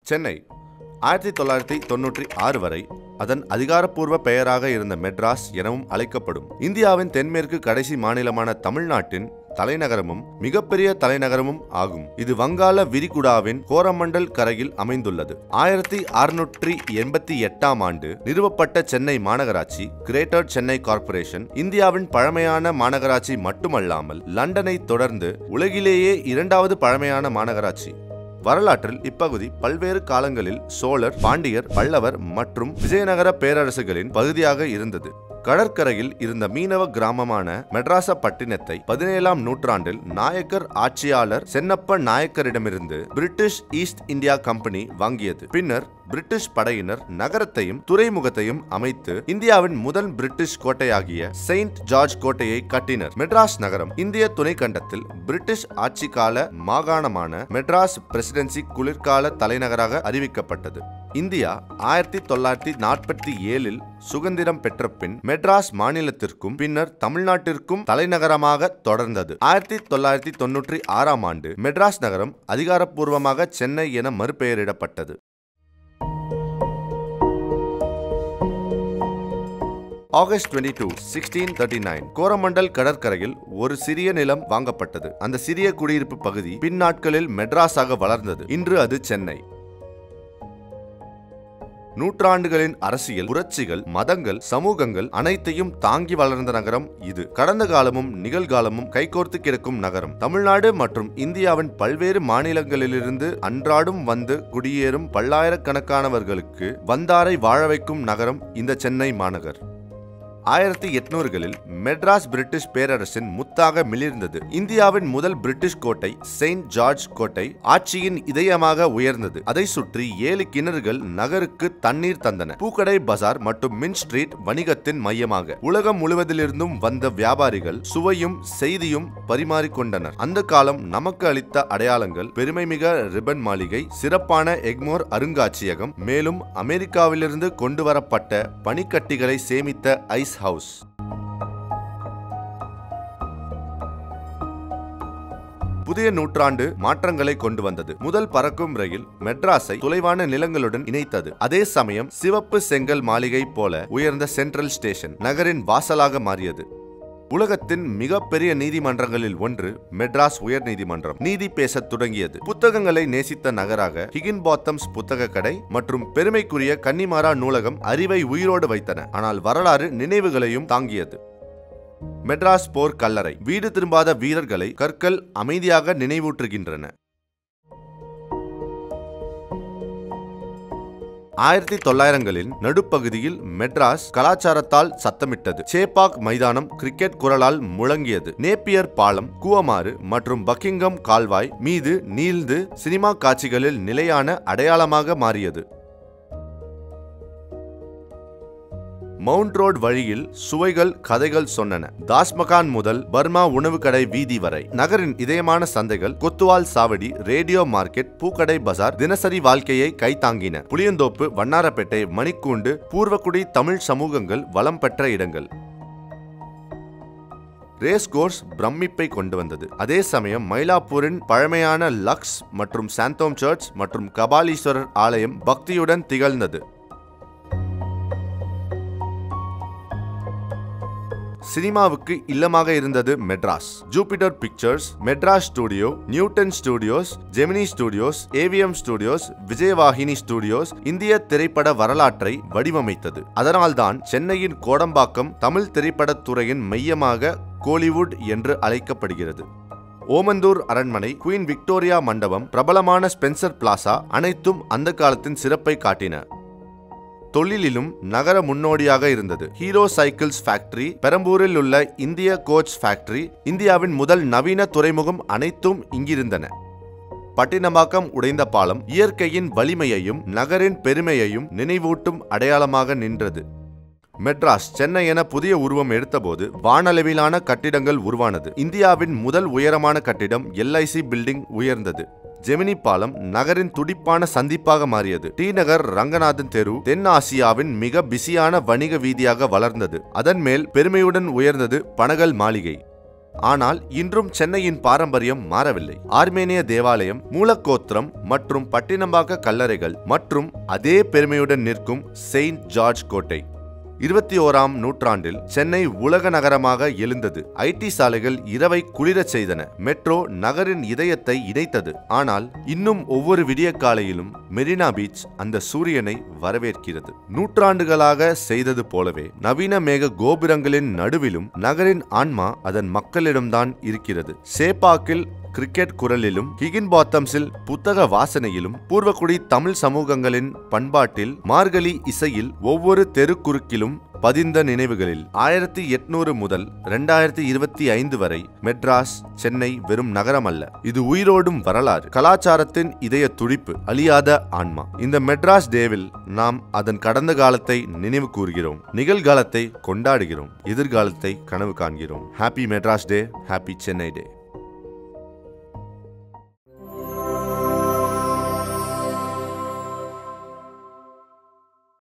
சென்னை 1996 வரை அதன் அதிகாரப்பூர்வ பெயராக இருந்த மெட்ராஸ் எனவும் அழைக்கப்படும். இந்தியாவின் தென்மேற்கு கடைசி மாநிலமான தமிழ்நாட்டின் தலைநகரமும் மிகப்பெரிய தலைநகரமும் ஆகும். இது வங்காள விரிகுடாவின் கோரமண்டல் கரையில் அமைந்துள்ளது. 1688ஆம் ஆண்டு நிறுவப்பட்ட சென்னை மாநகராட்சி கிரேட்டர் சென்னை கார்ப்பரேஷன் இந்தியாவின் பழமையான மாநகராட்சி மட்டுமல்லாமல் லண்டனை தொடர்ந்து உலகிலேயே இரண்டாவது பழமையான மாநகராட்சி. வரலாற்றில் இப்பகுதி பல்வேறு காலங்களில் சோழர், பாண்டியர், பல்லவர் மற்றும் விஜயநகர பேரரசுகளின் பகுதியாக இருந்தது. கடற்கரையில் இருந்த மீனவ கிராமமான மெட்ராசப்பட்டினத்தை 17ஆம் நூற்றாண்டில் நாயக்கர் ஆட்சியாளர் சென்னப்ப நாயக்கரிடமிருந்து பிரிட்டிஷ் ஈஸ்ட் இந்தியா கம்பெனி வாங்கியது. பின்னர் பிரிட்டிஷ் படையினர் நகரத்தையும் துறைமுகத்தையும் அமைத்து இந்தியாவின் முதல் பிரிட்டிஷ் கோட்டையாகிய செயின்ட் ஜார்ஜ் கோட்டையை கட்டினர். மெட்ராஸ் நகரம் இந்திய துணைக்கண்டத்தில் பிரிட்டிஷ் ஆட்சி கால மாகாணமான மெட்ராஸ் பிரசிடென்சி குளிர்கால தலைநகராக அறிவிக்கப்பட்டது. இந்தியா 1947இல் சுதந்திரம் பெற்ற பின் மெட்ராஸ் மாநிலத்திற்கும் பின்னர் தமிழ்நாட்டிற்கும் தலைநகரமாக தொடர்ந்தது. 1996ஆம் ஆண்டு மெட்ராஸ் நகரம் அதிகாரப்பூர்வமாக சென்னை என மறுபெயரிடப்பட்டது. ஆகஸ்ட் 22, 1639 கோரமண்டல் கடற்கரையில் ஒரு சிறிய நிலம் வாங்கப்பட்டது. அந்த சிறிய குடியிருப்பு பகுதி பின்னாட்களில் மெட்ராஸாக வளர்ந்தது. இன்று அது சென்னை. நூற்றாண்டுகளின் அரசியல், புரட்சிகள், மதங்கள், சமூகங்கள் அனைத்தையும் தாங்கி வளர்ந்த நகரம் இது. கடந்த காலமும் நிகழ்காலமும் கைகோர்த்து கிடக்கும் நகரம். தமிழ்நாடு மற்றும் இந்தியாவின் பல்வேறு மாநிலங்களிலிருந்து அன்றாடம் வந்து குடியேறும் பல்லாயிரக்கணக்கானவர்களுக்கு வந்தாரை வாழ வைக்கும் நகரம் இந்த சென்னை மாநகர். 1800களில் மெட்ராஸ் பிரிட்டிஷ் பேரரசின் முத்தாக மிளிர்ந்தது. இந்தியாவின் முதல் பிரிட்டிஷ் கோட்டை செயின்ட் ஜார்ஜ் கோட்டை ஆட்சியின் இதயமாக உயர்ந்தது. அதை சுற்றி 7 கிணறுகள் நகருக்கு தண்ணீர் தந்தன. பூக்கடை பஜார் மற்றும் மின் ஸ்ட்ரீட் வணிகத்தின் மையமாக உலகம் முழுவதிலிருந்தும் வந்த வியாபாரிகள் சுவையும் செய்தியும் பரிமாறிக்கொண்டனர். அந்த காலம் நமக்கு அளித்த அடையாளங்கள் பெருமைமிக ரிப்பன் மாளிகை, சிறப்பான எக்மோர் அருங்காட்சியகம், மேலும் அமெரிக்காவிலிருந்து கொண்டு வரப்பட்ட பனிக்கட்டிகளை சேமித்த ஐஸ் ஹவுஸ். புதிய நூற்றாண்டு மாற்றங்களை கொண்டு வந்தது. முதல் பறக்கும் ரயில் மெட்ராஸை தொலைவான நிலங்களுடன் இணைத்தது. அதே சமயம் சிவப்பு செங்கல் மாளிகை போல உயர்ந்த சென்ட்ரல் ஸ்டேஷன் நகரின் வாசலாக மாறியது. உலகத்தின் மிகப்பெரிய நீதிமன்றங்களில் ஒன்று மெட்ராஸ் உயர் நீதிமன்றம் நீதி பேசத் தொடங்கியது. புத்தகங்களை நேசித்த நகராக ஹிகின்பாத்தம்ஸ் புத்தக கடை மற்றும் பெருமைக்குரிய கன்னிமாரா நூலகம் அறிவை உயிரோடு வைத்தன. ஆனால் வரலாறு நினைவுகளையும் தாங்கியது. மெட்ராஸ் போர் கல்லறை வீடு திரும்பாத வீரர்களை கற்கள் அமைதியாக நினைவூற்றுகின்றன. 1900களின் நடுப்பகுதியில் மெட்ராஸ் கலாச்சாரத்தால் சத்தமிட்டது. சேப்பாக் மைதானம் கிரிக்கெட் குரலால் முழங்கியது. நேப்பியர் பாலம், கூவமாறு மற்றும் பக்கிங்ஹாம் கால்வாய் மீது நீள்ந்து சினிமா காட்சிகளில் நிலையான அடையாளமாக மாறியது. மவுண்ட் ரோட் வழியில் சுவைகள் கதைகள் சொன்னன. தாஸ்மகான் முதல் பர்மா உணவு கடை வீதி வரை நகரின் இதயமான சந்தைகள், கொத்துவால் சாவடி, ரேடியோ மார்க்கெட், பூக்கடை பஜார் தினசரி வாழ்க்கையை கைத்தாங்கின. புளியந்தோப்பு, வண்ணாரப்பேட்டை, மணிக்கூண்டு, பூர்வக்குடி தமிழ் சமூகங்கள் வளம் பெற்ற இடங்கள். ரேஸ் கோர்ஸ் பிரமிப்பை கொண்டு வந்தது. அதே சமயம் மயிலாப்பூரின் பழமையான லக்ஸ் மற்றும் சாந்தோம் சர்ச் மற்றும் கபாலீஸ்வரர் ஆலயம் பக்தியுடன் திகழ்ந்தது. சினிமாவுக்கு இல்லமாக இருந்தது Madras. Jupiter pictures, Madras studio, Newton studios, Gemini studios, AVM studios, Vijaya Vauhini studios இந்திய திரைப்பட வரலாற்றை வடிவமைத்தது. அதனால்தான் சென்னையின் கோடம்பாக்கம் தமிழ் திரைப்படத்துறையின் மையமாக கோலிவுட் என்று அழைக்கப்படுகிறது. ஓமந்தூர் அரண்மனை, குயின் விக்டோரியா மண்டபம், பிரபலமான ஸ்பென்சர் பிளாசா அனைத்தும் அந்த காலத்தின் சிறப்பை காட்டின. தொழிலிலும் நகர முன்னோடியாக இருந்தது. ஹீரோ சைக்கிள்ஸ் ஃபேக்டரி, பெரம்பூரில் உள்ள இந்திய கோச் ஃபேக்டரி, இந்தியாவின் முதல் நவீன துறைமுகம் அனைத்தும் இங்கிருந்தன. பட்டினப்பாக்கம் உடைந்த பாலம் இயற்கையின் வலிமையையும் நகரின் பெருமையையும் நினைவூட்டும் அடையாளமாக நின்றது. மெட்ராஸ் சென்னை என புதிய உருவம் எடுத்தபோது வானளவிலான கட்டிடங்கள் உருவானது. இந்தியாவின் முதல் உயரமான கட்டிடம் LIC பில்டிங் உயர்ந்தது. ஜெமினி பாலம் நகரின் துடிப்பான சந்திப்பாக மாறியது. டி நகர், ரங்கநாதன் தெரு தென் ஆசியாவின் மிக பிஸியான வணிக வீதியாக வளர்ந்தது. அதன் மேல் பெருமையுடன் உயர்ந்தது பனகல் மாளிகை. ஆனால் இன்றும் சென்னையின் பாரம்பரியம் மாறவில்லை. ஆர்மேனிய தேவாலயம், மூலக்கோத்திரம் மற்றும் பட்டினம்பாக்க கல்லறைகள் மற்றும் அதே பெருமையுடன் நிற்கும் செயின்ட் ஜார்ஜ் கோட்டை. 21ஆம் நூற்றாண்டில் சென்னை உலக நகரமாக எழுந்தது. ஐடி சாலைகள் இரவை குளிரச் செய்தன. மெட்ரோ நகரின் இதயத்தை இணைத்தது. ஆனால் இன்னும் ஒவ்வொரு விடிய காலையிலும் மெரினா பீச் அந்த சூரியனை வரவேற்கிறது. நூற்றாண்டுகளாக செய்தது போலவே நவீன மேக கோபுரங்களின் நடுவிலும் நகரின் ஆன்மா அதன் மக்களிடம்தான் இருக்கிறது. சேப்பாக்கில் கிரிக்கெட் குரலிலும், ஹிகின்பாத்தம்ஸில் புத்தக வாசனையிலும், பூர்வக்குடி தமிழ் சமூகங்களின் பண்பாட்டில், மார்கழி இசையில், ஒவ்வொரு தெருக்குறுக்கிலும் பதிந்த நினைவுகளில் 1800 முதல் 2025 வரை மெட்ராஸ், சென்னை வெறும் நகரம் அல்ல. இது உயிரோடும் வரலாறு, கலாச்சாரத்தின் இதய துடிப்பு, அழியாத ஆன்மா. இந்த மெட்ராஸ் டேவில் நாம் அதன் கடந்த காலத்தை நினைவு கூறுகிறோம், நிகழ்காலத்தை கொண்டாடுகிறோம், எதிர்காலத்தை கனவு காண்கிறோம். ஹாப்பி மெட்ராஸ் டே, ஹாப்பி சென்னை டே.